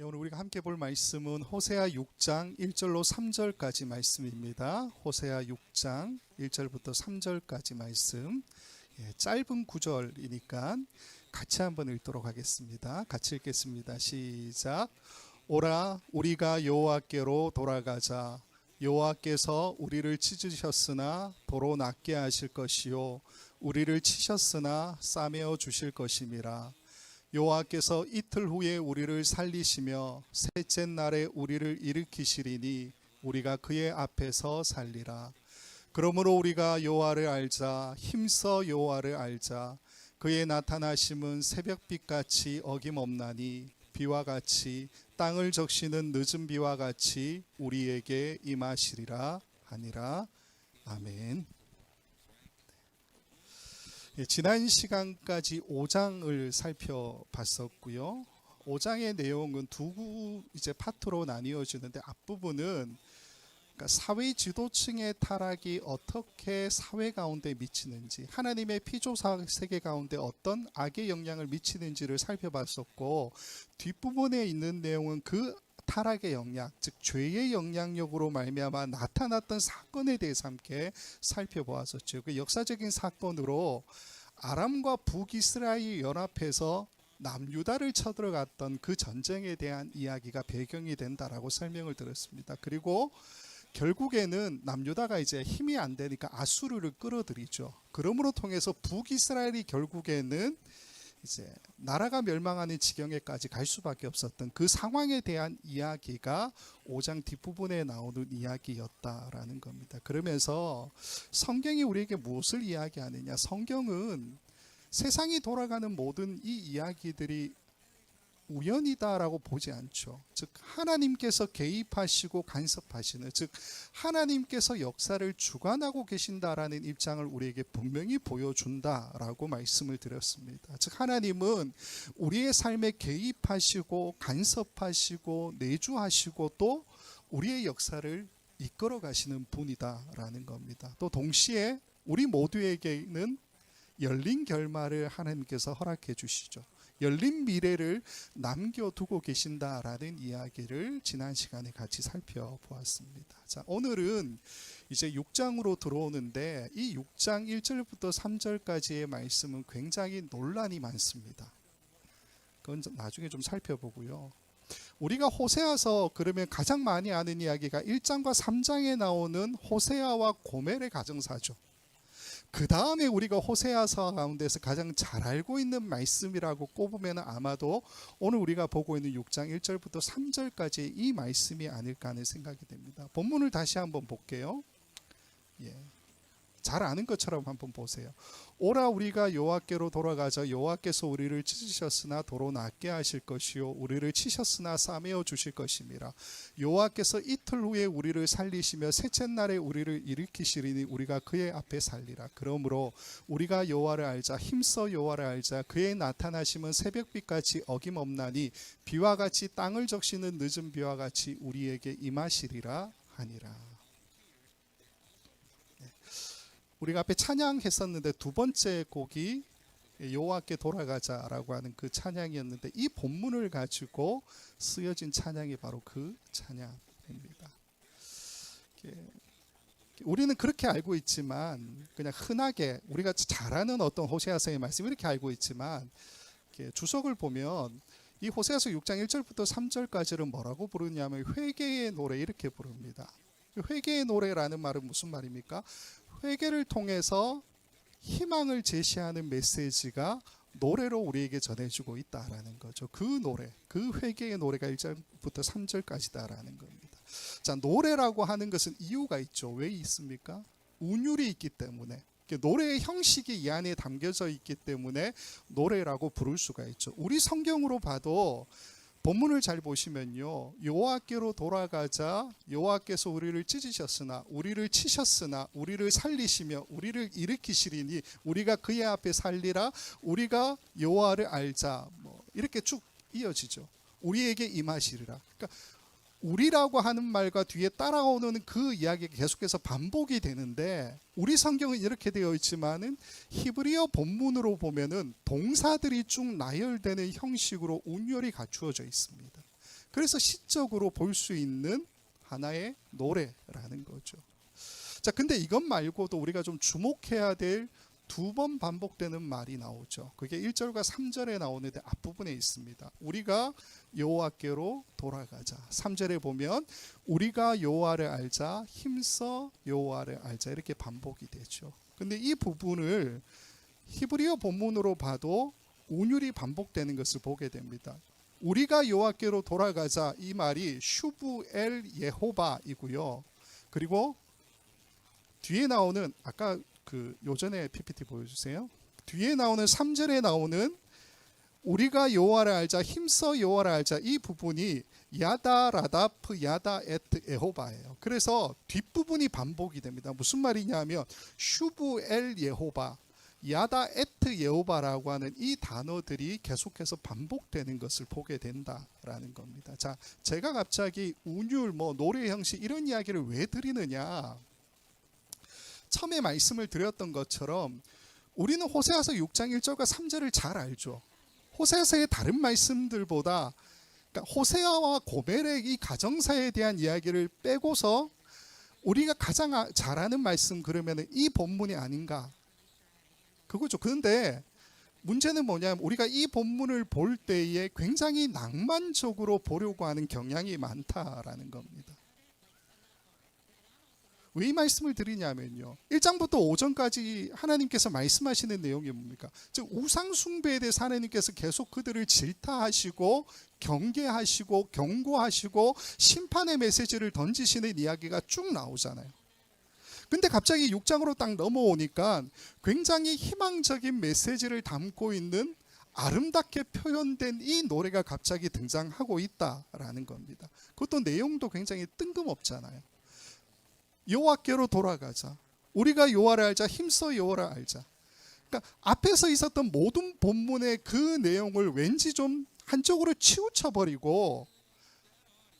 오늘 우리가 함께 볼 말씀은 호세아 6장 1절로 3절까지 말씀입니다. 호세아 6장 1절부터 3절까지 말씀. 짧은 구절이니까 같이 한번 읽도록 하겠습니다. 같이 읽겠습니다. 시작. 오라 우리가 여호와께로 돌아가자. 여호와께서 우리를 찢으셨으나 도로 낫게 하실 것이요 우리를 치셨으나 싸매어 주실 것임이라. 여호와께서 이틀 후에 우리를 살리시며 셋째 날에 우리를 일으키시리니 우리가 그의 앞에서 살리라. 그러므로 우리가 여호와를 알자. 힘써 여호와를 알자. 그의 나타나심은 새벽빛같이 어김없나니 비와 같이 땅을 적시는 늦은 비와 같이 우리에게 임하시리라 하니라. 아멘. 지난 시간까지 5장을 살펴봤었고요. 5장의 내용은 두 파트로 나뉘어지는데 앞부분은 그러니까 사회 지도층의 타락이 어떻게 사회 가운데 미치는지, 하나님의 피조사 세계 가운데 어떤 악의 영향을 미치는지를 살펴봤었고, 뒷부분에 있는 내용은 그 타락의 영향, 즉 죄의 영향력으로 말미암아 나타났던 사건에 대해서 함께 살펴보았었죠. 그 역사적인 사건으로 아람과 북이스라엘 연합해서 남유다를 쳐들어갔던 그 전쟁에 대한 이야기가 배경이 된다라고 설명을 드렸습니다. 그리고 결국에는 남유다가 이제 힘이 안 되니까 아수르를 끌어들이죠. 그러므로 통해서 북이스라엘이 결국에는 이제 나라가 멸망하는 지경에까지 갈 수밖에 없었던 그 상황에 대한 이야기가 5장 뒷부분에 나오는 이야기였다라는 겁니다. 그러면서 성경이 우리에게 무엇을 이야기하느냐? 성경은 세상이 돌아가는 모든 이 이야기들이 우연이다라고 보지 않죠. 즉 하나님께서 개입하시고 간섭하시는, 즉 하나님께서 역사를 주관하고 계신다라는 입장을 우리에게 분명히 보여준다라고 말씀을 드렸습니다. 즉 하나님은 우리의 삶에 개입하시고 간섭하시고 내주하시고 또 우리의 역사를 이끌어 가시는 분이다라는 겁니다. 또 동시에 우리 모두에게는 열린 결말을 하나님께서 허락해 주시죠. 열린 미래를 남겨두고 계신다라는 이야기를 지난 시간에 같이 살펴보았습니다. 자, 오늘은 이제 6장으로 들어오는데 이 6장 1절부터 3절까지의 말씀은 굉장히 논란이 많습니다. 그건 나중에 좀 살펴보고요. 우리가 호세아서 그러면 가장 많이 아는 이야기가 1장과 3장에 나오는 호세아와 고멜의 가정사죠. 그 다음에 우리가 호세아서 가운데서 가장 잘 알고 있는 말씀이라고 꼽으면 아마도 오늘 우리가 보고 있는 6장 1절부터 3절까지 이 말씀이 아닐까 하는 생각이 됩니다. 본문을 다시 한번 볼게요. 잘 아는 것처럼 한번 보세요. 오라 우리가 여호와께로 돌아가자. 여호와께서 우리를 찢으셨으나 도로 낫게 하실 것이요 우리를 치셨으나 싸매어 주실 것임이라. 여호와께서 이틀 후에 우리를 살리시며 셋째 날에 우리를 일으키시리니 우리가 그의 앞에 살리라. 그러므로 우리가 여호와를 알자. 힘써 여호와를 알자. 그의 나타나심은 새벽빛같이 어김없나니 비와 같이 땅을 적시는 늦은 비와 같이 우리에게 임하시리라 하니라. 우리가 앞에 찬양했었는데 두 번째 곡이 여호와께 돌아가자라고 하는 그 찬양이었는데 이 본문을 가지고 쓰여진 찬양이 바로 그 찬양입니다. 우리는 그렇게 알고 있지만 그냥 흔하게 우리가 잘 아는 어떤 호세아서의 말씀 이렇게 알고 있지만 주석을 보면 이 호세아서 6장 1절부터 3절까지는 뭐라고 부르냐면 회개의 노래 이렇게 부릅니다. 회개의 노래라는 말은 무슨 말입니까? 회개를 통해서 희망을 제시하는 메시지가 노래로 우리에게 전해지고 있다라는 거죠. 그 노래, 그 회개의 노래가 1절부터 3절까지다라는 겁니다. 자, 노래라고 하는 것은 이유가 있죠. 왜 있습니까? 운율이 있기 때문에. 노래의 형식이 이 안에 담겨져 있기 때문에 노래라고 부를 수가 있죠. 우리 성경으로 봐도 본문을 잘 보시면요. 여호와께로 돌아가자. 여호와께서 우리를 찢으셨으나 우리를 치셨으나 우리를 살리시며 우리를 일으키시리니 우리가 그의 앞에 살리라. 우리가 여호와를 알자. 이렇게 쭉 이어지죠. 우리에게 임하시리라. 그러니까 우리라고 하는 말과 뒤에 따라오는 그 이야기가 계속해서 반복이 되는데 우리 성경은 이렇게 되어 있지만은 히브리어 본문으로 보면은 동사들이 쭉 나열되는 형식으로 운율이 갖추어져 있습니다. 그래서 시적으로 볼 수 있는 하나의 노래라는 거죠. 자, 근데 이것 말고도 우리가 좀 주목해야 될 두 번 반복되는 말이 나오죠. 그게 1절과 3절에 나오는데 앞부분에 있습니다. 우리가 여호와께로 돌아가자. 3절에 보면 우리가 여호와를 알자, 힘써 여호와를 알자, 이렇게 반복이 되죠. 근데 이 부분을 히브리어 본문으로 봐도 운율이 반복되는 것을 보게 됩니다. 우리가 여호와께로 돌아가자, 이 말이 슈브 엘 예호바이고요. 그리고 뒤에 나오는, 아까 그 요전에 PPT 보여주세요. 뒤에 나오는 3절에 나오는 우리가 여호와를 알자, 힘써 여호와를 알자, 이 부분이 야다 라다프 야다 에트 에호바예요. 그래서 뒷부분이 반복이 됩니다. 무슨 말이냐면 슈브 엘 예호바, 야다 에트 예호바라고 하는 이 단어들이 계속해서 반복되는 것을 보게 된다라는 겁니다. 자, 제가 갑자기 운율, 노래 형식 이런 이야기를 왜 드리느냐? 처음에 말씀을 드렸던 것처럼 우리는 호세아서 6장 1절과 3절을 잘 알죠. 호세아서의 다른 말씀들보다, 그러니까 호세아와 고멜의 이 가정사에 대한 이야기를 빼고서 우리가 가장 잘 아는 말씀, 그러면 이 본문이 아닌가, 그거죠. 그런데 문제는 뭐냐면 우리가 이 본문을 볼 때에 굉장히 낭만적으로 보려고 하는 경향이 많다라는 겁니다. 왜 이 말씀을 드리냐면요, 1장부터 5장까지 하나님께서 말씀하시는 내용이 뭡니까? 즉 우상 숭배에 대해서 하나님께서 계속 그들을 질타하시고 경계하시고 경고하시고 심판의 메시지를 던지시는 이야기가 쭉 나오잖아요. 근데 갑자기 6장으로 딱 넘어오니까 굉장히 희망적인 메시지를 담고 있는 아름답게 표현된 이 노래가 갑자기 등장하고 있다라는 겁니다. 그것도 내용도 굉장히 뜬금없잖아요. 여호와께로 돌아가자, 우리가 여호와를 알자, 힘써 여호와를 알자. 그러니까 앞에서 있었던 모든 본문의 그 내용을 왠지 좀 한쪽으로 치우쳐버리고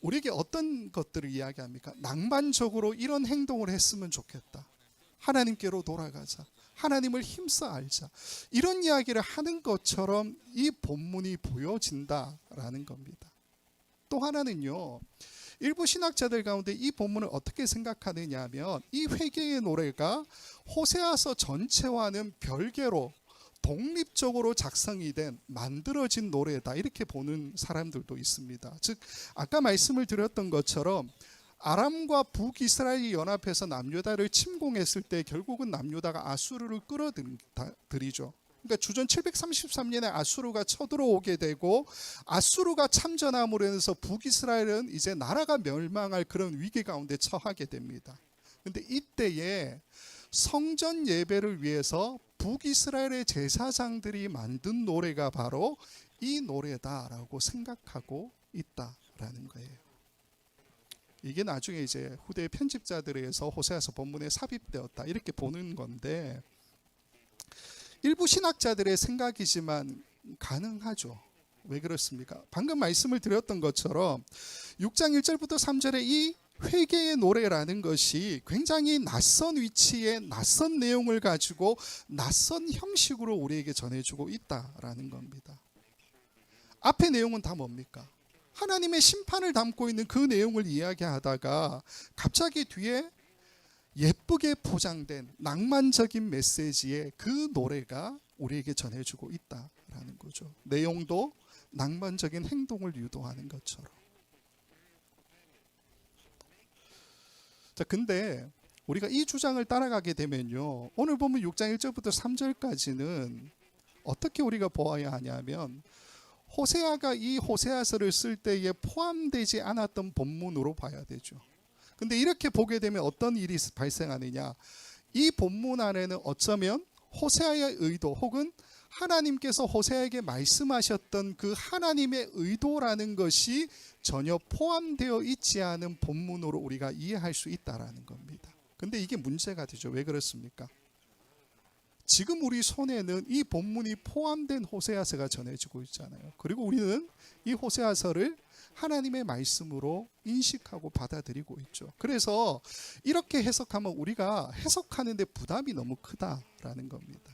우리에게 어떤 것들을 이야기합니까? 낭만적으로 이런 행동을 했으면 좋겠다, 하나님께로 돌아가자, 하나님을 힘써 알자, 이런 이야기를 하는 것처럼 이 본문이 보여진다라는 겁니다. 또 하나는요, 일부 신학자들 가운데 이 본문을 어떻게 생각하느냐 하면 이 회개의 노래가 호세아서 전체와는 별개로 독립적으로 작성이 된, 만들어진 노래다, 이렇게 보는 사람들도 있습니다. 즉 아까 말씀을 드렸던 것처럼 아람과 북이스라엘이 연합해서 남유다를 침공했을 때 결국은 남유다가 아수르를 끌어들이죠. 그러니까 주전 733년에 아수르가 쳐들어오게 되고 아수르가 참전함으로 해서 북이스라엘은 이제 나라가 멸망할 그런 위기 가운데 처하게 됩니다. 그런데 이때에 성전 예배를 위해서 북이스라엘의 제사장들이 만든 노래가 바로 이 노래다라고 생각하고 있다라는 거예요. 이게 나중에 이제 후대 편집자들에 의해서 호세아서 본문에 삽입되었다, 이렇게 보는 건데, 일부 신학자들의 생각이지만 가능하죠. 왜 그렇습니까? 방금 말씀을 드렸던 것처럼 6장 1절부터 3절에 이 회개의 노래라는 것이 굉장히 낯선 위치에 낯선 내용을 가지고 낯선 형식으로 우리에게 전해주고 있다라는 겁니다. 앞의 내용은 다 뭡니까? 하나님의 심판을 담고 있는 그 내용을 이야기하다가 갑자기 뒤에 예쁘게 포장된 낭만적인 메시지의 그 노래가 우리에게 전해주고 있다라는 거죠. 내용도 낭만적인 행동을 유도하는 것처럼. 자, 근데 우리가 이 주장을 따라가게 되면요, 오늘 보면 6장 1절부터 3절까지는 어떻게 우리가 보아야 하냐면 호세아가 이 호세아서를 쓸 때에 포함되지 않았던 본문으로 봐야 되죠. 근데 이렇게 보게 되면 어떤 일이 발생하느냐, 이 본문 안에는 어쩌면 호세아의 의도 혹은 하나님께서 호세아에게 말씀하셨던 그 하나님의 의도라는 것이 전혀 포함되어 있지 않은 본문으로 우리가 이해할 수 있다라는 겁니다. 근데 이게 문제가 되죠. 왜 그렇습니까? 지금 우리 손에는 이 본문이 포함된 호세아서가 전해지고 있잖아요. 그리고 우리는 이 호세아서를 하나님의 말씀으로 인식하고 받아들이고 있죠. 그래서 이렇게 해석하면 우리가 해석하는데 부담이 너무 크다라는 겁니다.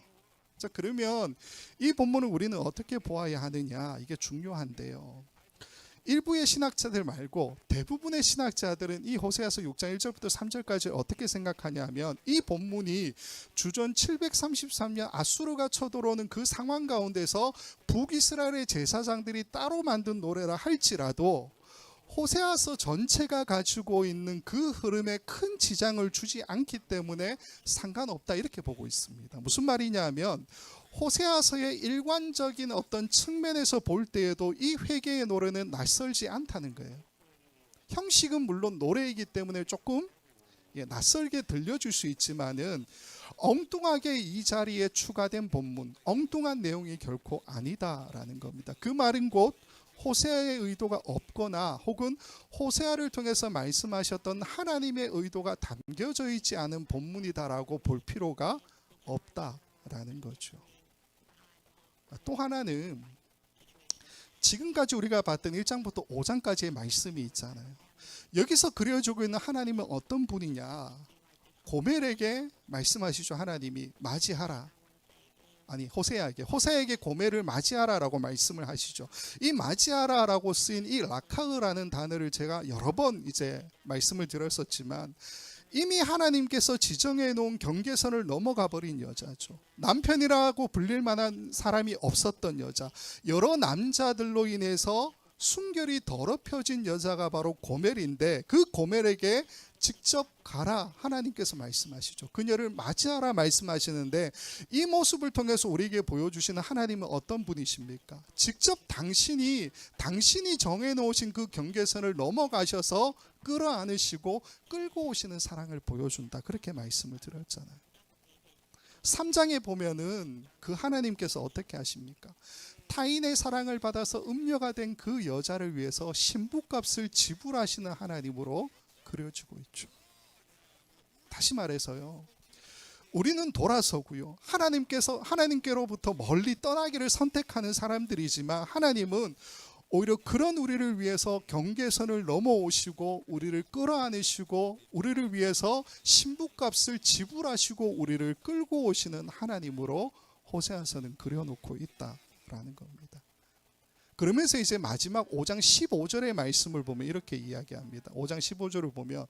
자, 그러면 이 본문을 우리는 어떻게 보아야 하느냐, 이게 중요한데요. 일부의 신학자들 말고 대부분의 신학자들은 이 호세아서 6장 1절부터 3절까지 어떻게 생각하냐 하면 이 본문이 주전 733년 아수르가 쳐들어오는 그 상황 가운데서 북이스라엘의 제사장들이 따로 만든 노래라 할지라도 호세아서 전체가 가지고 있는 그 흐름에 큰 지장을 주지 않기 때문에 상관없다 이렇게 보고 있습니다. 무슨 말이냐 하면 호세아서의 일관적인 어떤 측면에서 볼 때에도 이 회개의 노래는 낯설지 않다는 거예요. 형식은 물론 노래이기 때문에 조금 낯설게 들려줄 수 있지만은 엉뚱하게 이 자리에 추가된 본문, 엉뚱한 내용이 결코 아니다라는 겁니다. 그 말은 곧 호세아의 의도가 없거나 혹은 호세아를 통해서 말씀하셨던 하나님의 의도가 담겨져 있지 않은 본문이다라고 볼 필요가 없다라는 거죠. 또 하나는 지금까지 우리가 봤던 1장부터 5장까지의 말씀이 있잖아요. 여기서 그려지고 있는 하나님은 어떤 분이냐? 고멜에게 말씀하시죠. 하나님이 맞이하라. 아니 호세아에게 고멜을 맞이하라라고 말씀을 하시죠. 이 맞이하라라고 쓰인 이 라카흐라는 단어를 제가 여러 번 이제 말씀을 드렸었지만 이미 하나님께서 지정해 놓은 경계선을 넘어가 버린 여자죠. 남편이라고 불릴 만한 사람이 없었던 여자, 여러 남자들로 인해서 순결이 더럽혀진 여자가 바로 고멜인데 그 고멜에게 직접 가라 하나님께서 말씀하시죠. 그녀를 맞이하라 말씀하시는데 이 모습을 통해서 우리에게 보여주시는 하나님은 어떤 분이십니까? 직접 당신이 정해놓으신 그 경계선을 넘어가셔서 끌어안으시고 끌고 오시는 사랑을 보여준다. 그렇게 말씀을 드렸잖아요. 3장에 보면은 그 하나님께서 어떻게 하십니까? 타인의 사랑을 받아서 음녀가 된 그 여자를 위해서 신부값을 지불하시는 하나님으로 그려지고 있죠. 다시 말해서요, 우리는 돌아서고요, 하나님께로부터 멀리 떠나기를 선택하는 사람들이지만 하나님은 오히려 그런 우리를 위해서 경계선을 넘어오시고 우리를 끌어안으시고 우리를 위해서 신부값을 지불하시고 우리를 끌고 오시는 하나님으로 호세아서는 그려놓고 있다라는 겁니다. 그러면서 이제 마지막 5장 15절의 말씀을 보면 이렇게 이야기합니다. 5장 15절을 보면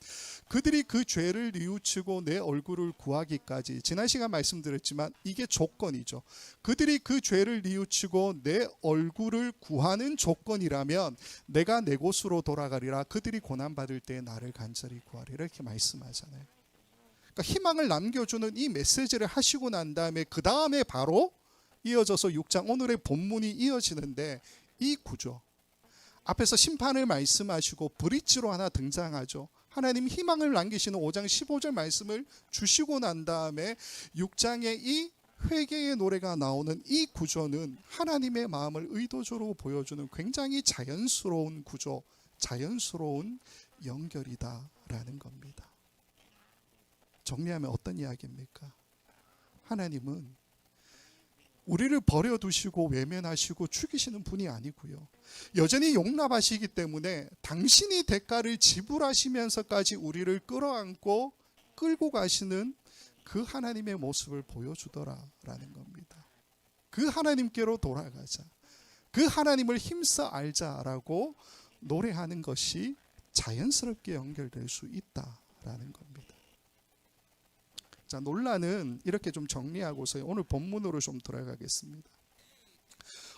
그들이 그 죄를 뉘우치고 내 얼굴을 구하기까지, 지난 시간 말씀드렸지만 이게 조건이죠. 그들이 그 죄를 뉘우치고 내 얼굴을 구하는 조건이라면 내가 내 곳으로 돌아가리라. 그들이 고난받을 때 나를 간절히 구하리라. 이렇게 말씀하잖아요. 그러니까 희망을 남겨주는 이 메시지를 하시고 난 다음에 그 다음에 바로 이어져서 6장 오늘의 본문이 이어지는데 이 구조, 앞에서 심판을 말씀하시고 브릿지로 하나 등장하죠. 하나님 희망을 남기시는 5장 15절 말씀을 주시고 난 다음에 6장의 이 회개의 노래가 나오는 이 구조는 하나님의 마음을 의도적으로 보여주는 굉장히 자연스러운 구조, 자연스러운 연결이다라는 겁니다. 정리하면 어떤 이야기입니까? 하나님은 우리를 버려두시고 외면하시고 죽이시는 분이 아니고요, 여전히 용납하시기 때문에 당신이 대가를 지불하시면서까지 우리를 끌어안고 끌고 가시는 그 하나님의 모습을 보여주더라라는 겁니다. 그 하나님께로 돌아가자, 그 하나님을 힘써 알자라고 노래하는 것이 자연스럽게 연결될 수 있다라는 겁니다. 자, 논란은 이렇게 좀 정리하고서 오늘 본문으로 좀 들어가겠습니다.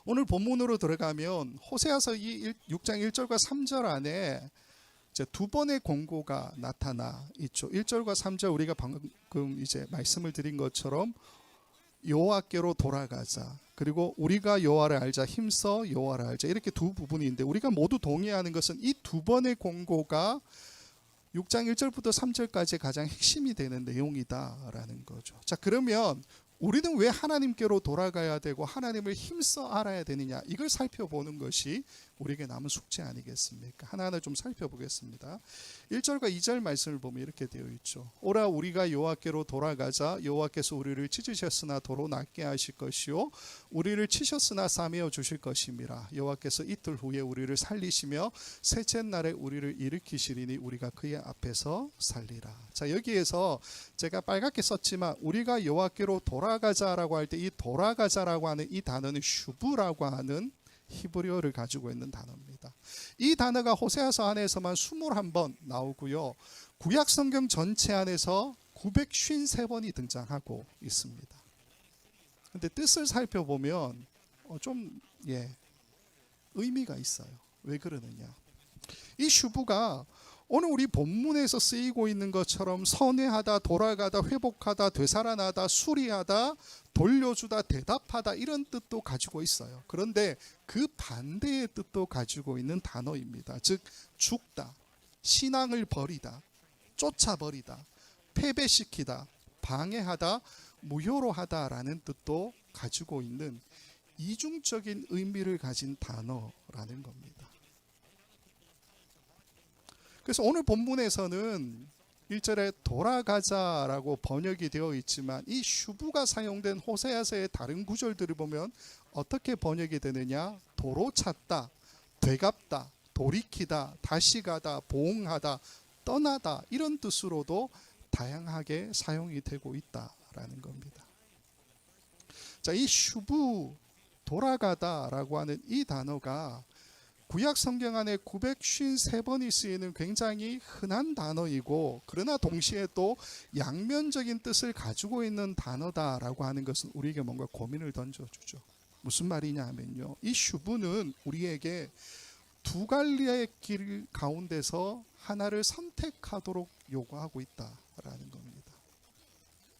오늘 본문으로 들어가면 호세아서 6장 1절과 3절 안에 이제 두 번의 권고가 나타나 있죠. 1절과 3절 우리가 방금 이제 말씀을 드린 것처럼 여호와께로 돌아가자, 그리고 우리가 여호와를 알자, 힘써 여호와를 알자, 이렇게 두 부분인데 우리가 모두 동의하는 것은 이 두 번의 권고가 6장 1절부터 3절까지 가장 핵심이 되는 내용이다라는 거죠. 자, 그러면 우리는 왜 하나님께로 돌아가야 되고 하나님을 힘써 알아야 되느냐, 이걸 살펴보는 것이 우리에게 남은 숙제 아니겠습니까? 하나하나 좀 살펴보겠습니다. 1절과 2절 말씀을 보면 이렇게 되어 있죠. 오라 우리가 여호와께로 돌아가자. 여호와께서 우리를 찢으셨으나 도로 낫게 하실 것이요 우리를 치셨으나 싸매어 주실 것임이라. 여호와께서 이틀 후에 우리를 살리시며 셋째 날에 우리를 일으키시리니 우리가 그의 앞에서 살리라. 자, 여기에서 제가 빨갛게 썼지만 우리가 여호와께로 돌아가자라고 할 때 이 돌아가자라고 하는 이 단어는 슈브라고 하는 히브리어를 가지고 있는 단어입니다. 이 단어가 호세아서 안에서만 21번 나오고요. 구약 성경 전체 안에서 953번이 등장하고 있습니다. 근데 뜻을 살펴보면 좀 의미가 있어요. 왜 그러느냐? 이 슈브가 오늘 우리 본문에서 쓰이고 있는 것처럼 선회하다, 돌아가다, 회복하다, 되살아나다, 수리하다, 돌려주다, 대답하다 이런 뜻도 가지고 있어요. 그런데 그 반대의 뜻도 가지고 있는 단어입니다. 즉 죽다, 신앙을 버리다, 쫓아버리다, 패배시키다, 방해하다, 무효로 하다라는 뜻도 가지고 있는 이중적인 의미를 가진 단어라는 겁니다. 그래서 오늘 본문에서는 1절에 돌아가자라고 번역이 되어 있지만 이 슈브가 사용된 호세아서의 다른 구절들을 보면 어떻게 번역이 되느냐? 도로 찾다, 되갚다, 돌이키다, 다시 가다, 보응하다, 떠나다 이런 뜻으로도 다양하게 사용이 되고 있다라는 겁니다. 자, 이 슈브 돌아가다라고 하는 이 단어가 구약 성경 안에 953번이 쓰이는 굉장히 흔한 단어이고 그러나 동시에 또 양면적인 뜻을 가지고 있는 단어다라고 하는 것은 우리에게 뭔가 고민을 던져주죠. 무슨 말이냐 하면요. 이 슈브는 우리에게 두 갈래의 길 가운데서 하나를 선택하도록 요구하고 있다라는 겁니다.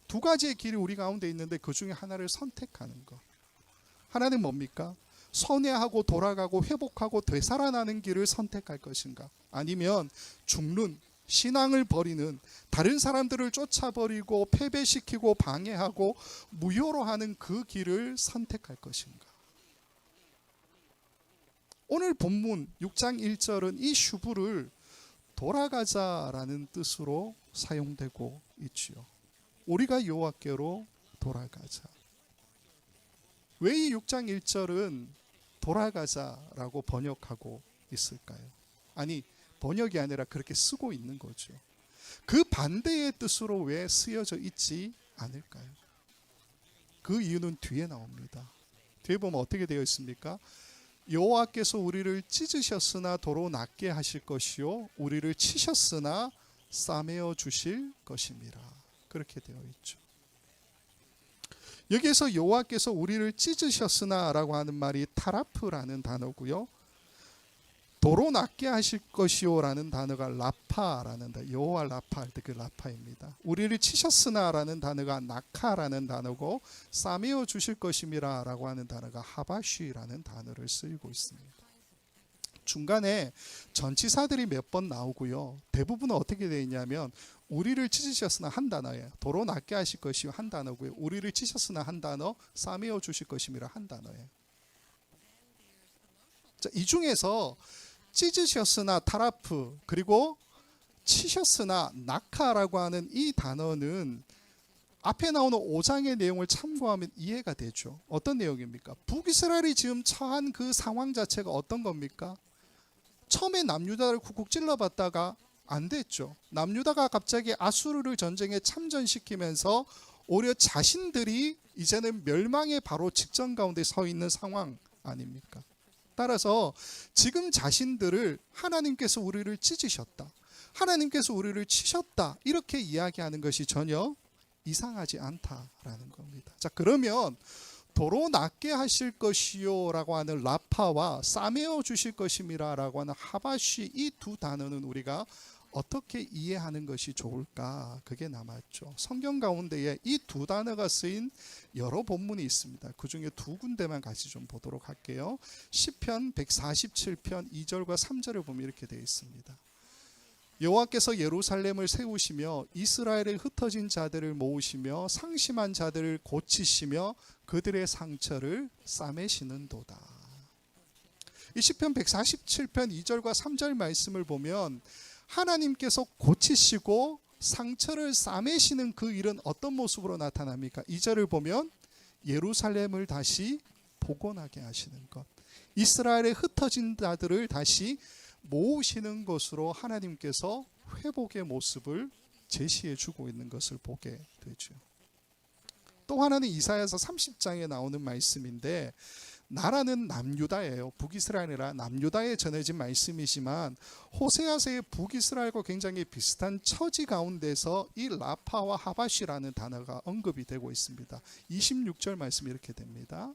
두 가지의 길이 우리 가운데 있는데 그 중에 하나를 선택하는 것. 하나는 뭡니까? 선회하고 돌아가고 회복하고 되살아나는 길을 선택할 것인가? 아니면 죽는 신앙을 버리는 다른 사람들을 쫓아버리고 패배시키고 방해하고 무효로 하는 그 길을 선택할 것인가? 오늘 본문 6장 1절은 이 슈브를 돌아가자라는 뜻으로 사용되고 있지요. 우리가 여호와께로 돌아가자. 왜 이 6장 1절은 돌아가자라고 번역하고 있을까요? 아니, 번역이 아니라 그렇게 쓰고 있는 거죠. 그 반대의 뜻으로 왜 쓰여져 있지 않을까요? 그 이유는 뒤에 나옵니다. 뒤에 보면 어떻게 되어 있습니까? 여호와께서 우리를 찢으셨으나 도로 낫게 하실 것이요 우리를 치셨으나 싸매어 주실 것임이라. 그렇게 되어 있죠. 여기에서 여호와께서 우리를 찢으셨으나 라고 하는 말이 타라프라는 단어고요. 도로 낫게 하실 것이요 라는 단어가 라파라는 단어, 여호와 라파 할 때 그 라파입니다. 우리를 치셨으나 라는 단어가 나카라는 단어고 싸매어 주실 것임이라 라고 하는 단어가 하바쉬라는 단어를 쓰이고 있습니다. 중간에 전치사들이 몇 번 나오고요. 대부분은 어떻게 되어 있냐면 우리를 찢으셨으나 한 단어예요. 도로 낫게 하실 것이요 한 단어고요. 우리를 찢으셨으나 한 단어, 싸매어 주실 것임이라 한 단어예요. 자, 이 중에서 찢으셨으나 타라프 그리고 치셨으나 나카라고 하는 이 단어는 앞에 나오는 5장의 내용을 참고하면 이해가 되죠. 어떤 내용입니까? 북이스라엘이 지금 처한 그 상황 자체가 어떤 겁니까? 처음에 남유다를 쿡쿡 찔러봤다가 안 됐죠. 남유다가 갑자기 아수르를 전쟁에 참전시키면서 오히려 자신들이 이제는 멸망의 바로 직전 가운데 서 있는 상황 아닙니까? 따라서 지금 자신들을 하나님께서 우리를 찢으셨다, 하나님께서 우리를 치셨다 이렇게 이야기하는 것이 전혀 이상하지 않다라는 겁니다. 자, 그러면 도로 낫게 하실 것이요 라고 하는 라파와 싸매어 주실 것임이라 라고 하는 하바쉬 이 두 단어는 우리가 어떻게 이해하는 것이 좋을까? 그게 남았죠. 성경 가운데에 이 두 단어가 쓰인 여러 본문이 있습니다. 그 중에 두 군데만 같이 좀 보도록 할게요. 시편 147편 2절과 3절을 보면 이렇게 되어 있습니다. 여호와께서 예루살렘을 세우시며 이스라엘의 흩어진 자들을 모으시며 상심한 자들을 고치시며 그들의 상처를 싸매시는도다. 이 시편 147편 2절과 3절 말씀을 보면 하나님께서 고치시고 상처를 싸매시는 그 일은 어떤 모습으로 나타납니까? 2절을 보면 예루살렘을 다시 복원하게 하시는 것, 이스라엘의 흩어진 자들을 다시 모으시는 것으로 하나님께서 회복의 모습을 제시해 주고 있는 것을 보게 되죠. 또 하나는 이사야서 30장에 나오는 말씀인데 나라는 남유다예요. 북이스라엘이라 남유다에 전해진 말씀이지만 호세아서의 북이스라엘과 굉장히 비슷한 처지 가운데서 이 라파와 하바시라는 단어가 언급이 되고 있습니다. 26절 말씀이 이렇게 됩니다.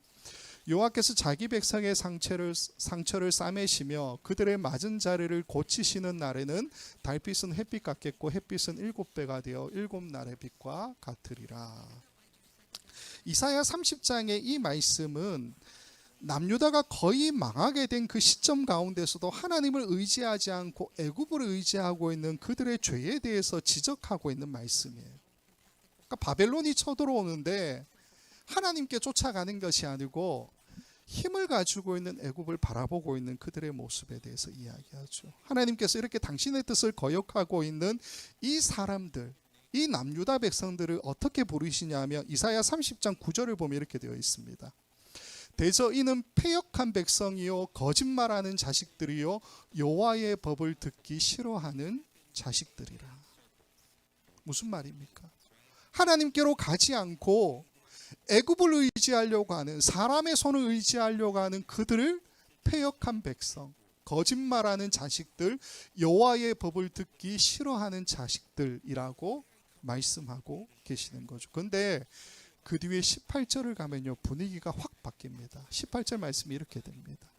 여호와께서 자기 백성의 상처를 싸매시며 그들의 맞은 자리를 고치시는 날에는 달빛은 햇빛 같겠고 햇빛은 7배가 되어 7날의 빛과 같으리라. 이사야 30장의 이 말씀은 남유다가 거의 망하게 된 그 시점 가운데서도 하나님을 의지하지 않고 애굽을 의지하고 있는 그들의 죄에 대해서 지적하고 있는 말씀이에요. 그러니까 바벨론이 쳐들어오는데 하나님께 쫓아가는 것이 아니고 힘을 가지고 있는 애굽을 바라보고 있는 그들의 모습에 대해서 이야기하죠. 하나님께서 이렇게 당신의 뜻을 거역하고 있는 이 사람들, 이 남유다 백성들을 어떻게 부르시냐면 이사야 30장 9절을 보면 이렇게 되어 있습니다. 대저 이는 패역한 백성이요 거짓말하는 자식들이요 여호와의 법을 듣기 싫어하는 자식들이라. 무슨 말입니까? 하나님께로 가지 않고 애굽을 의지하려고 하는, 사람의 손을 의지하려고 하는 그들을 패역한 백성, 거짓말하는 자식들, 여호와의 법을 듣기 싫어하는 자식들이라고 말씀하고 계시는 거죠. 그런데 그 뒤에 18절을 가면요 분위기가 확 바뀝니다. 18절 말씀이 이렇게 됩니다.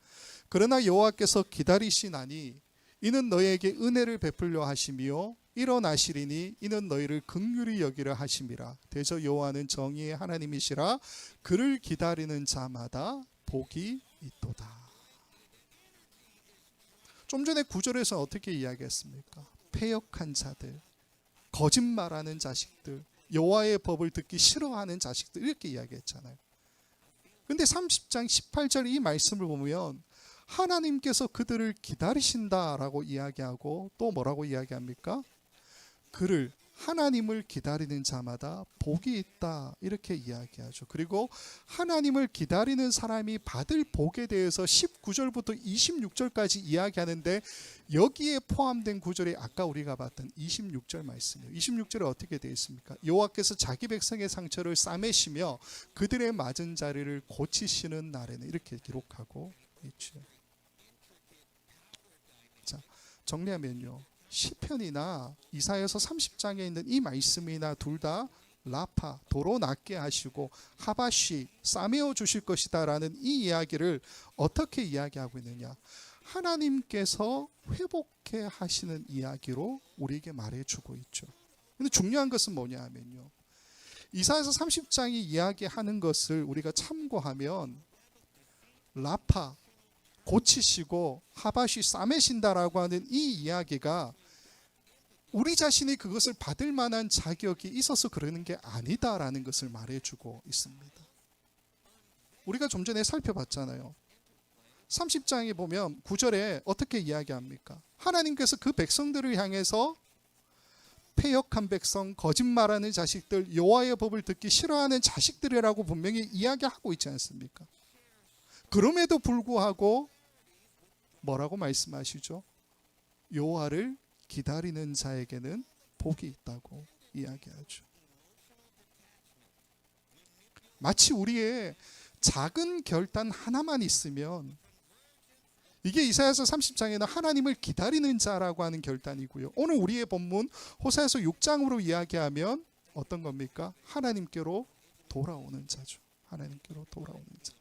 그러나 여호와께서 기다리시나니 이는 너희에게 은혜를 베풀려 하시며 일어나시리니 이는 너희를 긍휼히 여기려 하심이라. 대저 여호와는 정의의 하나님이시라. 그를 기다리는 자마다 복이 있도다. 좀 전에 9절에서 어떻게 이야기했습니까? 패역한 자들, 거짓말하는 자식들, 여호와의 법을 듣기 싫어하는 자식들, 이렇게 이야기했잖아요. 근데 30장 18절 이 말씀을 보면 하나님께서 그들을 기다리신다라고 이야기하고 또 뭐라고 이야기합니까? 그를, 하나님을 기다리는 자마다 복이 있다, 이렇게 이야기하죠. 그리고 하나님을 기다리는 사람이 받을 복에 대해서 19절부터 26절까지 이야기하는데 여기에 포함된 구절이 아까 우리가 봤던 26절 말씀이에요. 26절에 어떻게 되어 있습니까? 여호와께서 자기 백성의 상처를 싸매시며 그들의 맞은 자리를 고치시는 날에는, 이렇게 기록하고 있죠. 자, 정리하면요, 시편이나 이사야서 30장에 있는 이 말씀이나 둘 다 라파, 도로 낫게 하시고 하바시, 싸매어 주실 것이다 라는 이 이야기를 어떻게 이야기하고 있느냐, 하나님께서 회복해 하시는 이야기로 우리에게 말해주고 있죠. 근데 중요한 것은 뭐냐 하면요, 이사야서 30장이 이야기하는 것을 우리가 참고하면 라파, 고치시고 하바시, 싸매신다라고 하는 이 이야기가 우리 자신이 그것을 받을 만한 자격이 있어서 그러는 게 아니다라는 것을 말해주고 있습니다. 우리가 좀 전에 살펴봤잖아요. 30장에 보면 9절에 어떻게 이야기합니까? 하나님께서 그 백성들을 향해서 패역한 백성, 거짓말하는 자식들, 여호와의 법을 듣기 싫어하는 자식들이라고 분명히 이야기하고 있지 않습니까? 그럼에도 불구하고 뭐라고 말씀하시죠? 여호와를 기다리는 자에게는 복이 있다고 이야기하죠. 마치 우리의 작은 결단 하나만 있으면, 이게 이사야서 30장에는 하나님을 기다리는 자라고 하는 결단이고요, 오늘 우리의 본문 호세아서 6장으로 이야기하면 어떤 겁니까? 하나님께로 돌아오는 자죠. 하나님께로 돌아오는 자.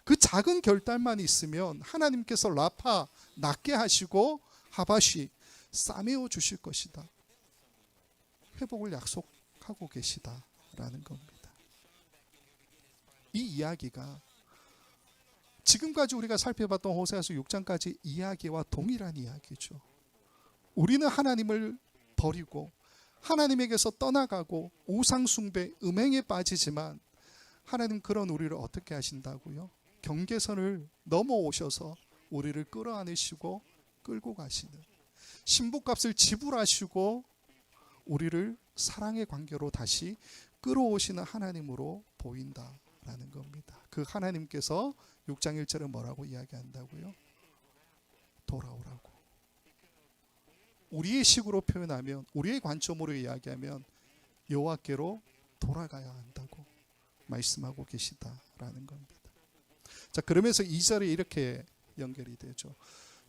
그 작은 결단만 있으면 하나님께서 라파, 낫게 하시고 하바시, 싸매어 주실 것이다, 회복을 약속하고 계시다라는 겁니다. 이 이야기가 지금까지 우리가 살펴봤던 호세아서 6장까지 이야기와 동일한 이야기죠. 우리는 하나님을 버리고 하나님에게서 떠나가고 우상 숭배, 음행에 빠지지만 하나님 그런 우리를 어떻게 하신다고요? 경계선을 넘어오셔서 우리를 끌어안으시고 끌고 가시는, 신부값을 지불하시고 우리를 사랑의 관계로 다시 끌어오시는 하나님으로 보인다라는 겁니다. 그 하나님께서 6장 1절에 뭐라고 이야기한다고요? 돌아오라고. 우리의 식으로 표현하면, 우리의 관점으로 이야기하면 여호와께로 돌아가야 한다고 말씀하고 계시다라는 겁니다. 자, 그러면서 2절에 이렇게 연결이 되죠.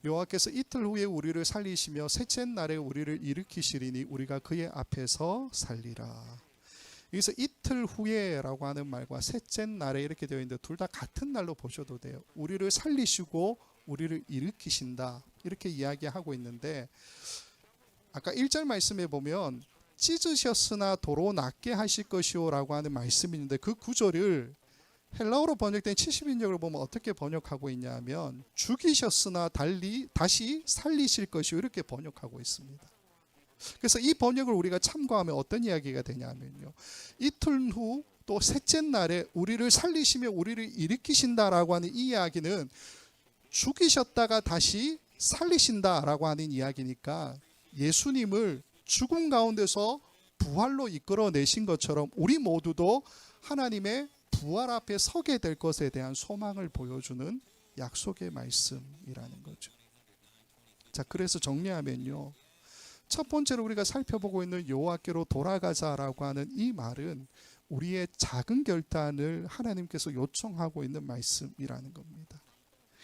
여호와께서 이틀 후에 우리를 살리시며 셋째 날에 우리를 일으키시리니 우리가 그의 앞에서 살리라. 여기서 이틀 후에라고 하는 말과 셋째 날에 이렇게 되어 있는데 둘 다 같은 날로 보셔도 돼요. 우리를 살리시고 우리를 일으키신다 이렇게 이야기하고 있는데, 아까 1절 말씀에 보면 찢으셨으나 도로 낫게 하실 것이요 라고 하는 말씀이 있는데, 그 구절을 헬라어로 번역된 70인역을 보면 어떻게 번역하고 있냐 하면 죽이셨으나 다시 살리실 것이요 이렇게 번역하고 있습니다. 그래서 이 번역을 우리가 참고하면 어떤 이야기가 되냐면요, 이틀 후 또 셋째 날에 우리를 살리시며 우리를 일으키신다라고 하는 이 이야기는 죽이셨다가 다시 살리신다라고 하는 이야기니까, 예수님을 죽음 가운데서 부활로 이끌어내신 것처럼 우리 모두도 하나님의 부활 앞에 서게 될 것에 대한 소망을 보여주는 약속의 말씀이라는 거죠. 자, 그래서 정리하면요, 첫 번째로 우리가 살펴보고 있는 여호와께로 돌아가자라고 하는 이 말은 우리의 작은 결단을 하나님께서 요청하고 있는 말씀이라는 겁니다.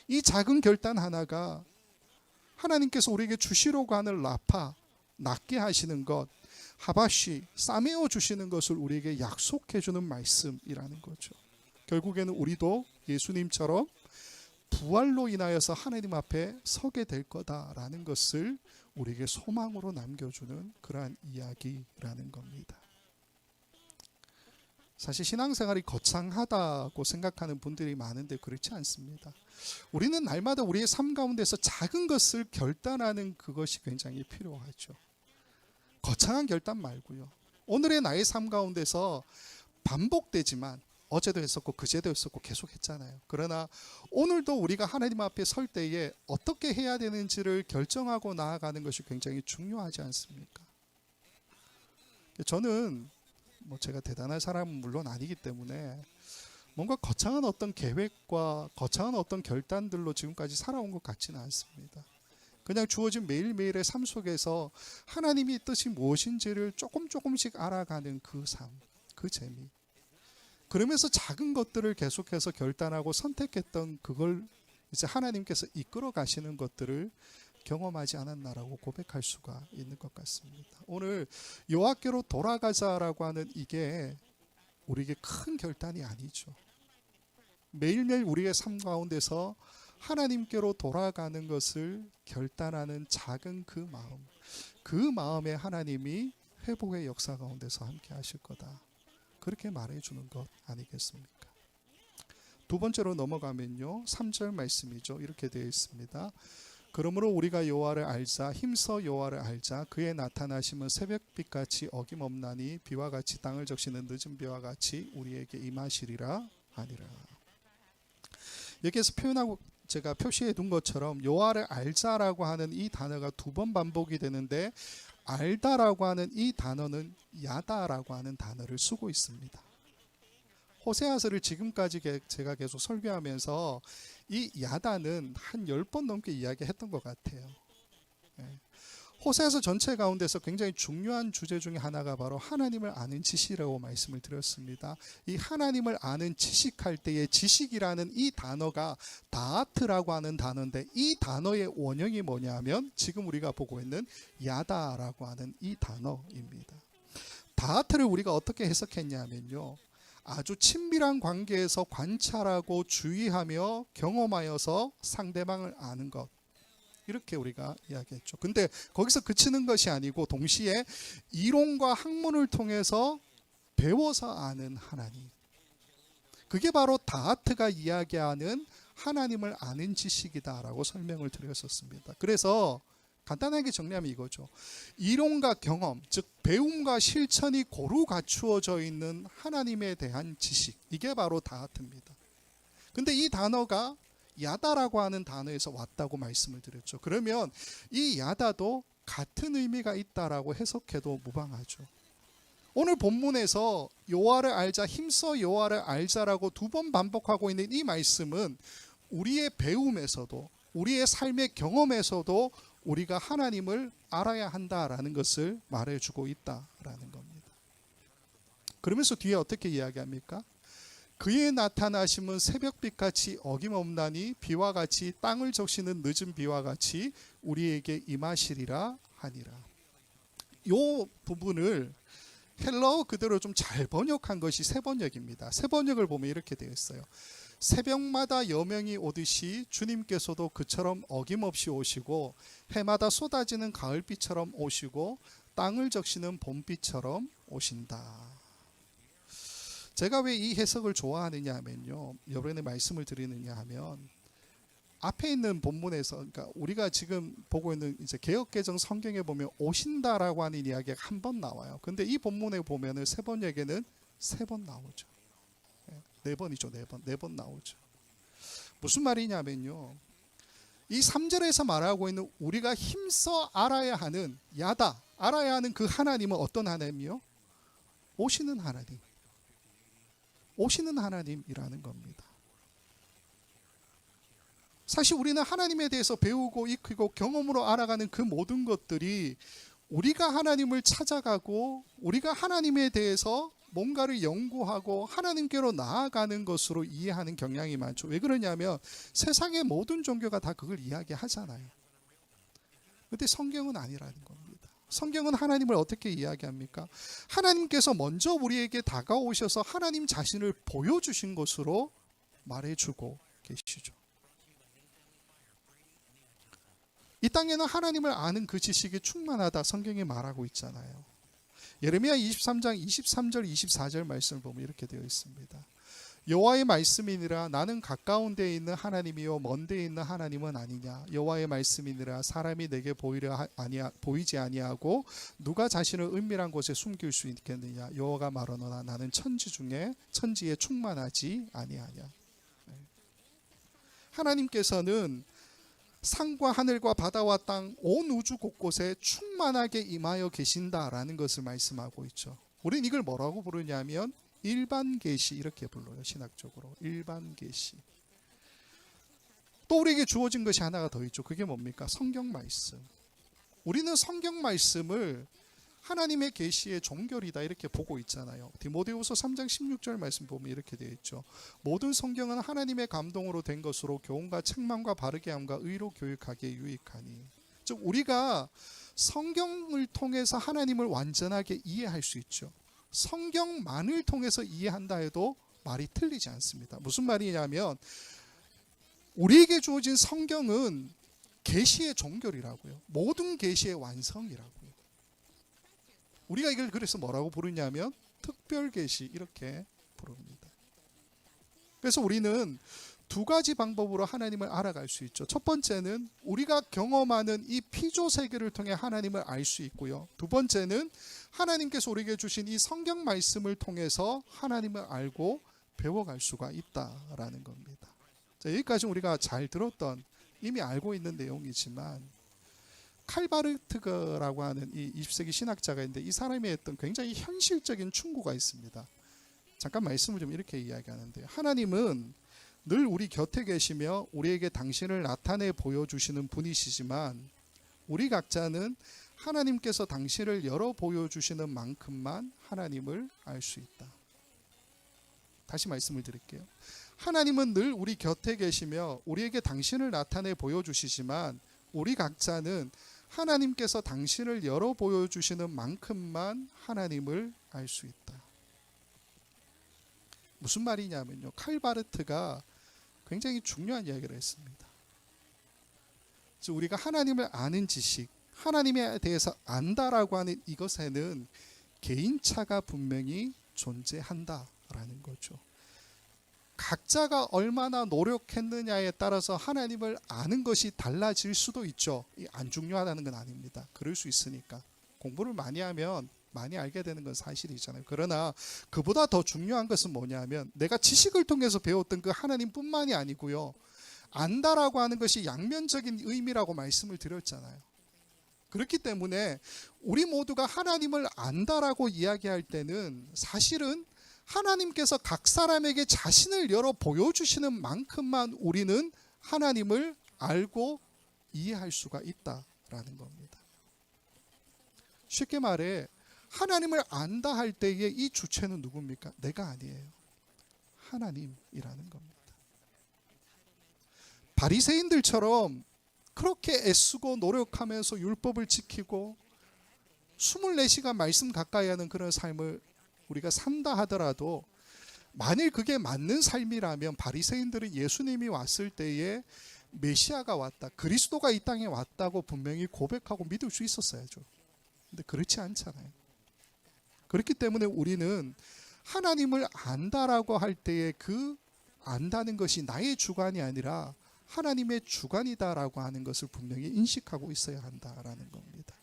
이 작은 결단 하나가 하나님께서 우리에게 주시려고 하는 라파, 낫게 하시는 것, 하바시, 싸매어 주시는 것을 우리에게 약속해 주는 말씀이라는 거죠. 결국에는 우리도 예수님처럼 부활로 인하여서 하나님 앞에 서게 될 거다라는 것을 우리에게 소망으로 남겨주는 그러한 이야기라는 겁니다. 사실 신앙생활이 거창하다고 생각하는 분들이 많은데 그렇지 않습니다. 우리는 날마다 우리의 삶 가운데서 작은 것을 결단하는 그것이 굉장히 필요하죠. 거창한 결단 말고요. 오늘의 나의 삶 가운데서 반복되지만 어제도 했었고 그제도 했었고 계속 했잖아요. 그러나 오늘도 우리가 하나님 앞에 설 때에 어떻게 해야 되는지를 결정하고 나아가는 것이 굉장히 중요하지 않습니까? 저는 제가 대단한 사람은 물론 아니기 때문에 뭔가 거창한 어떤 계획과 거창한 어떤 결단들로 지금까지 살아온 것 같지는 않습니다. 그냥 주어진 매일매일의 삶 속에서 하나님의 뜻이 무엇인지를 조금씩 알아가는 그 삶, 그 재미. 그러면서 작은 것들을 계속해서 결단하고 선택했던 그걸 이제 하나님께서 이끌어 가시는 것들을 경험하지 않았나라고 고백할 수가 있는 것 같습니다. 오늘 여호와께로 돌아가자라고 하는 이게 우리에게 큰 결단이 아니죠. 매일매일 우리의 삶 가운데서 하나님께로 돌아가는 것을 결단하는 작은 그 마음, 그 마음에 하나님이 회복의 역사 가운데서 함께 하실 거다, 그렇게 말해주는 것 아니겠습니까? 두 번째로 넘어가면요, 3절 말씀이죠. 이렇게 되어 있습니다. 그러므로 우리가 여호와를 알자, 힘써 여호와를 알자. 그의 나타나심은 새벽빛같이 어김없나니 비와 같이 땅을 적시는 늦은 비와 같이 우리에게 임하시리라 하니라. 여기에서 표현하고 제가 표시해 둔 것처럼 여호와를 알자라고 하는 이 단어가 두 번 반복이 되는데, 알다라고 하는 이 단어는 야다라고 하는 단어를 쓰고 있습니다. 호세아서를 지금까지 제가 계속 설교하면서 이 야다는 한 10번 넘게 이야기했던 것 같아요. 호세아서 전체 가운데서 굉장히 중요한 주제 중에 하나가 바로 하나님을 아는 지식이라고 말씀을 드렸습니다. 이 하나님을 아는 지식할 때의 지식이라는 이 단어가 다하트라고 하는 단어인데, 이 단어의 원형이 뭐냐면 지금 우리가 보고 있는 야다라고 하는 이 단어입니다. 다하트를 우리가 어떻게 해석했냐면요, 아주 친밀한 관계에서 관찰하고 주의하며 경험하여서 상대방을 아는 것, 이렇게 우리가 이야기했죠. 근데 거기서 그치는 것이 아니고 동시에 이론과 학문을 통해서 배워서 아는 하나님, 그게 바로 다하트가 이야기하는 하나님을 아는 지식이다라고 설명을 드렸었습니다. 그래서 간단하게 정리하면 이거죠. 이론과 경험, 즉 배움과 실천이 고루 갖추어져 있는 하나님에 대한 지식, 이게 바로 다하트입니다. 근데 이 단어가 야다라고 하는 단어에서 왔다고 말씀을 드렸죠. 그러면 이 야다도 같은 의미가 있다라고 해석해도 무방하죠. 오늘 본문에서 여호와를 알자, 힘써 여호와를 알자라고 두 번 반복하고 있는 이 말씀은 우리의 배움에서도, 우리의 삶의 경험에서도 우리가 하나님을 알아야 한다라는 것을 말해주고 있다라는 겁니다. 그러면서 뒤에 어떻게 이야기합니까? 그의 나타나심은 새벽빛같이 어김없나니 비와 같이 땅을 적시는 늦은 비와 같이 우리에게 임하시리라 하니라. 이 부분을 헬라어 그대로 좀 잘 번역한 것이 새번역입니다. 새번역을 보면 이렇게 되어 있어요. 새벽마다 여명이 오듯이 주님께서도 그처럼 어김없이 오시고 해마다 쏟아지는 가을비처럼 오시고 땅을 적시는 봄비처럼 오신다. 제가 왜 이 해석을 좋아하느냐 하면요, 여러분의 말씀을 드리느냐 하면 앞에 있는 본문에서, 그러니까 우리가 지금 보고 있는 이제 개역개정 성경에 보면 오신다라고 하는 이야기가 한 번 나와요. 근데 이 본문에 보면은 세 번역에는 세 번 나오죠. 네 번이죠, 네 번 나오죠. 무슨 말이냐면요, 이 3절에서 말하고 있는 우리가 힘써 알아야 하는 알아야 하는 그 하나님은 어떤 하나님이요? 오시는 하나님. 오시는 하나님이라는 겁니다. 사실 우리는 하나님에 대해서 배우고 익히고 경험으로 알아가는 그 모든 것들이 우리가 하나님을 찾아가고 우리가 하나님에 대해서 뭔가를 연구하고 하나님께로 나아가는 것으로 이해하는 경향이 많죠. 왜 그러냐면 세상의 모든 종교가 다 그걸 이야기하잖아요. 그런데 성경은 아니라는 겁니다. 성경은 하나님을 어떻게 이야기합니까? 하나님께서 먼저 우리에게 다가오셔서 하나님 자신을 보여주신 것으로 말해주고 계시죠. 이 땅에는 하나님을 아는 그 지식이 충만하다 성경이 말하고 있잖아요. 예레미야 23장 23절 24절 말씀을 보면 이렇게 되어 있습니다. 여호와의 말씀이니라 나는 가까운 데에 있는 하나님이요 먼 데에 있는 하나님은 아니냐. 여호와의 말씀이니라 사람이 내게 보이지 아니하고 누가 자신을 은밀한 곳에 숨길 수 있겠느냐. 여호와가 말하노라 나는 천지에 충만하지 아니하냐. 하나님께서는 산과 하늘과 바다와 땅 온 우주 곳곳에 충만하게 임하여 계신다라는 것을 말씀하고 있죠. 우리는 이걸 뭐라고 부르냐면 일반 계시 이렇게 불러요. 신학적으로 일반 계시. 또 우리에게 주어진 것이 하나가 더 있죠. 그게 뭡니까? 성경 말씀. 우리는 성경 말씀을 하나님의 계시의 종결이다 이렇게 보고 있잖아요. 디모데후서 3장 16절 말씀 보면 이렇게 되어 있죠. 모든 성경은 하나님의 감동으로 된 것으로 교훈과 책망과 바르게 함과 의로 교육하기에 유익하니. 즉 우리가 성경을 통해서 하나님을 완전하게 이해할 수 있죠. 성경만을 통해서 이해한다 해도 말이 틀리지 않습니다. 무슨 말이냐면 우리에게 주어진 성경은 계시의 종결이라고요. 모든 계시의 완성이라고요. 우리가 이걸 그래서 뭐라고 부르냐면 특별 계시 이렇게 부릅니다. 그래서 우리는 두 가지 방법으로 하나님을 알아갈 수 있죠. 첫 번째는 우리가 경험하는 이 피조 세계를 통해 하나님을 알 수 있고요. 두 번째는 하나님께서 우리에게 주신 이 성경 말씀을 통해서 하나님을 알고 배워갈 수가 있다라는 겁니다. 자, 여기까지 우리가 잘 들었던 이미 알고 있는 내용이지만 칼바르트거라고 하는 이 20세기 신학자가 있는데 이 사람이 했던 굉장히 현실적인 충고가 있습니다. 잠깐 말씀을 좀 이렇게 이야기하는데 하나님은 늘 우리 곁에 계시며 우리에게 당신을 나타내 보여주시는 분이시지만 우리 각자는 하나님께서 당신을 열어 보여주시는 만큼만 하나님을 알 수 있다. 다시 말씀을 드릴게요. 하나님은 늘 우리 곁에 계시며 우리에게 당신을 나타내 보여주시지만 우리 각자는 하나님께서 당신을 열어 보여주시는 만큼만 하나님을 알 수 있다. 무슨 말이냐면요. 칼바르트가 굉장히 중요한 이야기를 했습니다. 즉 우리가 하나님을 아는 지식, 하나님에 대해서 안다라고 하는 이것에는 개인차가 분명히 존재한다라는 거죠. 각자가 얼마나 노력했느냐에 따라서 하나님을 아는 것이 달라질 수도 있죠. 안 중요하다는 건 아닙니다. 그럴 수 있으니까. 공부를 많이 하면 많이 알게 되는 건 사실이잖아요. 그러나 그보다 더 중요한 것은 뭐냐면 내가 지식을 통해서 배웠던 그 하나님뿐만이 아니고요. 안다라고 하는 것이 양면적인 의미라고 말씀을 드렸잖아요. 그렇기 때문에 우리 모두가 하나님을 안다라고 이야기할 때는 사실은 하나님께서 각 사람에게 자신을 열어 보여주시는 만큼만 우리는 하나님을 알고 이해할 수가 있다라는 겁니다. 쉽게 말해 하나님을 안다 할 때의 이 주체는 누굽니까? 내가 아니에요. 하나님이라는 겁니다. 바리새인들처럼 그렇게 애쓰고 노력하면서 율법을 지키고 24시간 말씀 가까이 하는 그런 삶을 우리가 산다 하더라도, 만일 그게 맞는 삶이라면 바리새인들은 예수님이 왔을 때에 메시아가 왔다, 그리스도가 이 땅에 왔다고 분명히 고백하고 믿을 수 있었어야죠. 근데 그렇지 않잖아요. 그렇기 때문에 우리는 하나님을 안다라고 할 때에 그 안다는 것이 나의 주관이 아니라 하나님의 주관이다라고 하는 것을 분명히 인식하고 있어야 한다라는 겁니다.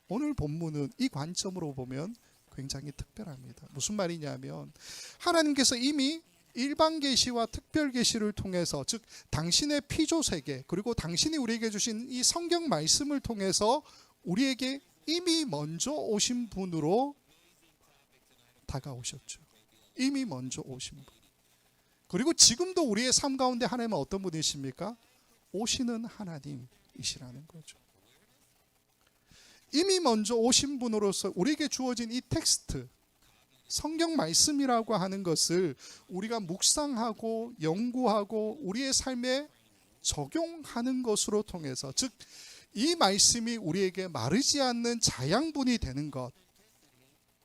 오늘 본문은 이 관점으로 보면 굉장히 특별합니다. 무슨 말이냐면, 하나님께서 이미 일반 계시와 특별 계시를 통해서, 즉 당신의 피조 세계, 그리고 당신이 우리에게 주신 이 성경 말씀을 통해서 우리에게 이미 먼저 오신 분으로 다가오셨죠. 이미 먼저 오신 분. 그리고 지금도 우리의 삶 가운데 하나님은 어떤 분이십니까? 오시는 하나님이시라는 거죠. 이미 먼저 오신 분으로서 우리에게 주어진 이 텍스트, 성경 말씀이라고 하는 것을 우리가 묵상하고 연구하고 우리의 삶에 적용하는 것으로 통해서, 즉 이 말씀이 우리에게 마르지 않는 자양분이 되는 것,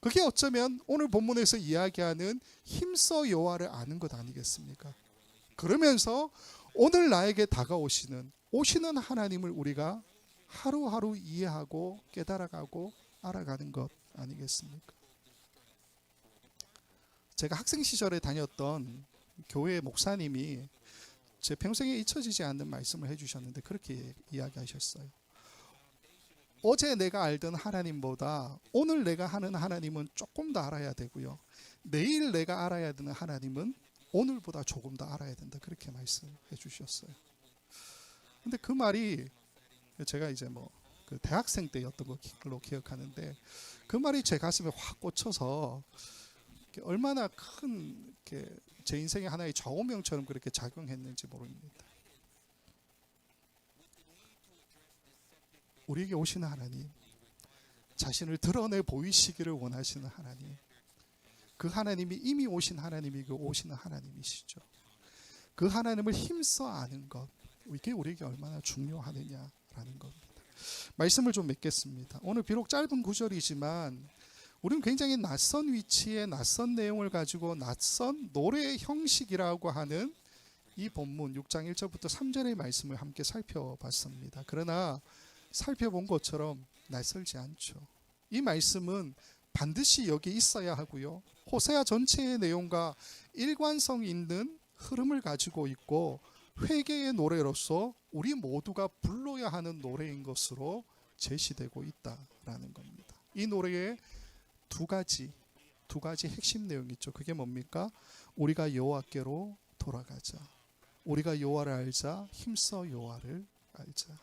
그게 어쩌면 오늘 본문에서 이야기하는 힘써 여호와를 아는 것 아니겠습니까? 그러면서 오늘 나에게 다가오시는 오시는 하나님을 우리가 하루하루 이해하고 깨달아가고 알아가는 것 아니겠습니까? 제가 학생 시절에 다녔던 교회 목사님이 제 평생에 잊혀지지 않는 말씀을 해주셨는데, 그렇게 이야기하셨어요. 어제 내가 알던 하나님보다 오늘 내가 하는 하나님은 조금 더 알아야 되고요, 내일 내가 알아야 되는 하나님은 오늘보다 조금 더 알아야 된다, 그렇게 말씀해 주셨어요. 근데 그 말이 제가 이제 그 대학생 때였던 걸로 기억하는데, 그 말이 제 가슴에 확 꽂혀서 얼마나 큰 제 인생의 하나의 좌우명처럼 그렇게 작용했는지 모릅니다. 우리에게 오시는 하나님, 자신을 드러내 보이시기를 원하시는 하나님, 그 하나님이 이미 오신 하나님이고 오시는 하나님이시죠. 그 하나님을 힘써 아는 것, 이게 우리에게 얼마나 중요하느냐라는 겁니다. 말씀을 좀 맺겠습니다. 오늘 비록 짧은 구절이지만 우리는 굉장히 낯선 위치에 낯선 내용을 가지고 낯선 노래의 형식이라고 하는 이 본문 6장 1절부터 3절의 말씀을 함께 살펴봤습니다. 그러나 살펴본 것처럼 낯설지 않죠. 이 말씀은 반드시 여기 있어야 하고요, 호세아 전체의 내용과 일관성 있는 흐름을 가지고 있고 회개의 노래로서 우리 모두가 불러야 하는 노래인 것으로 제시되고 있다라는 겁니다. 이 노래에 두 가지 핵심 내용이 있죠. 그게 뭡니까? 우리가 여호와께로 돌아가자, 우리가 여호와를 알자, 힘써 여호와를 알자.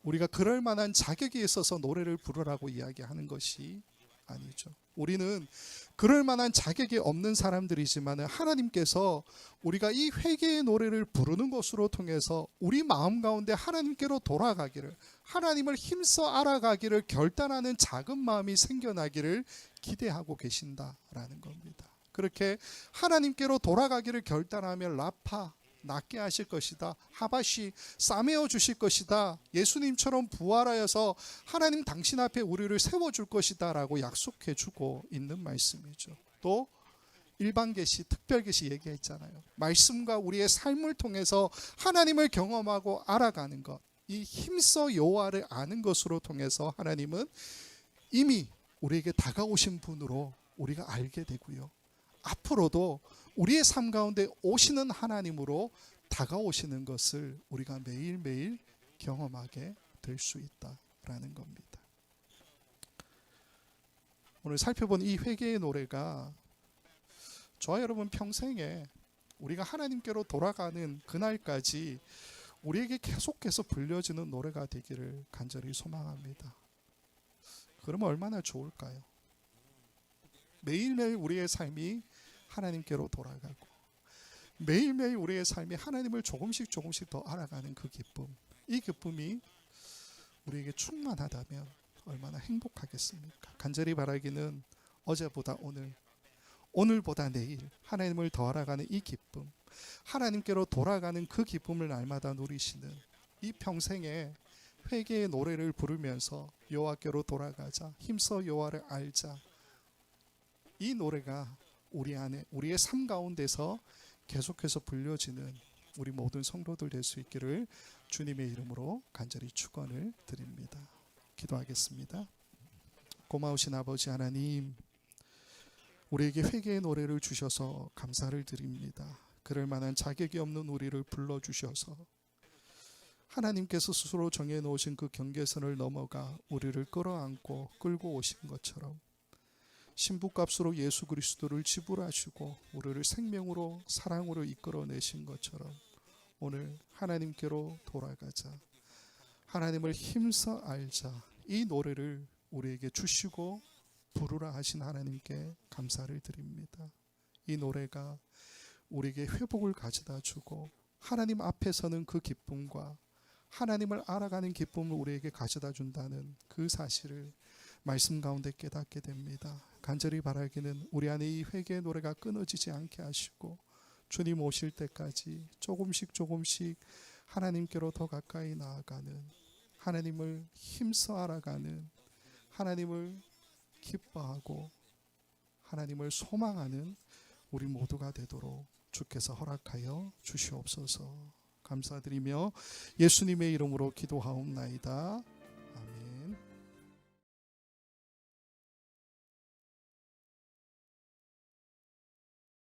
우리가 그럴 만한 자격이 있어서 노래를 부르라고 이야기하는 것이 아니죠. 우리는 그럴 만한 자격이 없는 사람들이지만 하나님께서 우리가 이 회개의 노래를 부르는 것으로 통해서 우리 마음 가운데 하나님께로 돌아가기를, 하나님을 힘써 알아가기를 결단하는 작은 마음이 생겨나기를 기대하고 계신다라는 겁니다. 그렇게 하나님께로 돌아가기를 결단하면 라파, 낫게 하실 것이다, 하바시, 싸매어 주실 것이다, 예수님처럼 부활하여서 하나님 당신 앞에 우리를 세워줄 것이다 라고 약속해 주고 있는 말씀이죠. 또 일반 계시, 특별 계시 얘기했잖아요. 말씀과 우리의 삶을 통해서 하나님을 경험하고 알아가는 것, 이 힘써 여호와를 아는 것으로 통해서 하나님은 이미 우리에게 다가오신 분으로 우리가 알게 되고요, 앞으로도 우리의 삶 가운데 오시는 하나님으로 다가오시는 것을 우리가 매일매일 경험하게 될 수 있다라는 겁니다. 오늘 살펴본 이 회개의 노래가 저와 여러분 평생에 우리가 하나님께로 돌아가는 그날까지 우리에게 계속해서 불려지는 노래가 되기를 간절히 소망합니다. 그러면 얼마나 좋을까요? 매일매일 우리의 삶이 하나님께로 돌아가고 매일매일 우리의 삶이 하나님을 조금씩 더 알아가는 그 기쁨, 이 기쁨이 우리에게 충만하다면 얼마나 행복하겠습니까? 간절히 바라기는 어제보다 오늘보다 내일 하나님을 더 알아가는 이 기쁨, 하나님께로 돌아가는 그 기쁨을 날마다 누리시는 이 평생에 회개의 노래를 부르면서 여호와께로 돌아가자, 힘써 여호와를 알자, 이 노래가 우리 안에, 우리의 삶 가운데서 계속해서 불려지는 우리 모든 성도들 될 수 있기를 주님의 이름으로 간절히 축원을 드립니다. 기도하겠습니다. 고마우신 아버지 하나님, 우리에게 회개의 노래를 주셔서 감사를 드립니다. 그럴 만한 자격이 없는 우리를 불러주셔서 하나님께서 스스로 정해놓으신 그 경계선을 넘어가 우리를 끌어안고 끌고 오신 것처럼 신부값으로 예수 그리스도를 지불하시고 우리를 생명으로 사랑으로 이끌어내신 것처럼 오늘 하나님께로 돌아가자, 하나님을 힘써 알자, 이 노래를 우리에게 주시고 부르라 하신 하나님께 감사를 드립니다. 이 노래가 우리에게 회복을 가져다 주고 하나님 앞에서는 그 기쁨과 하나님을 알아가는 기쁨을 우리에게 가져다 준다는 그 사실을 말씀 가운데 깨닫게 됩니다. 간절히 바라기는 우리 안에 이 회개의 노래가 끊어지지 않게 하시고 주님 오실 때까지 조금씩 하나님께로 더 가까이 나아가는, 하나님을 힘써 알아가는, 하나님을 기뻐하고 하나님을 소망하는 우리 모두가 되도록 주께서 허락하여 주시옵소서. 감사드리며 예수님의 이름으로 기도하옵나이다.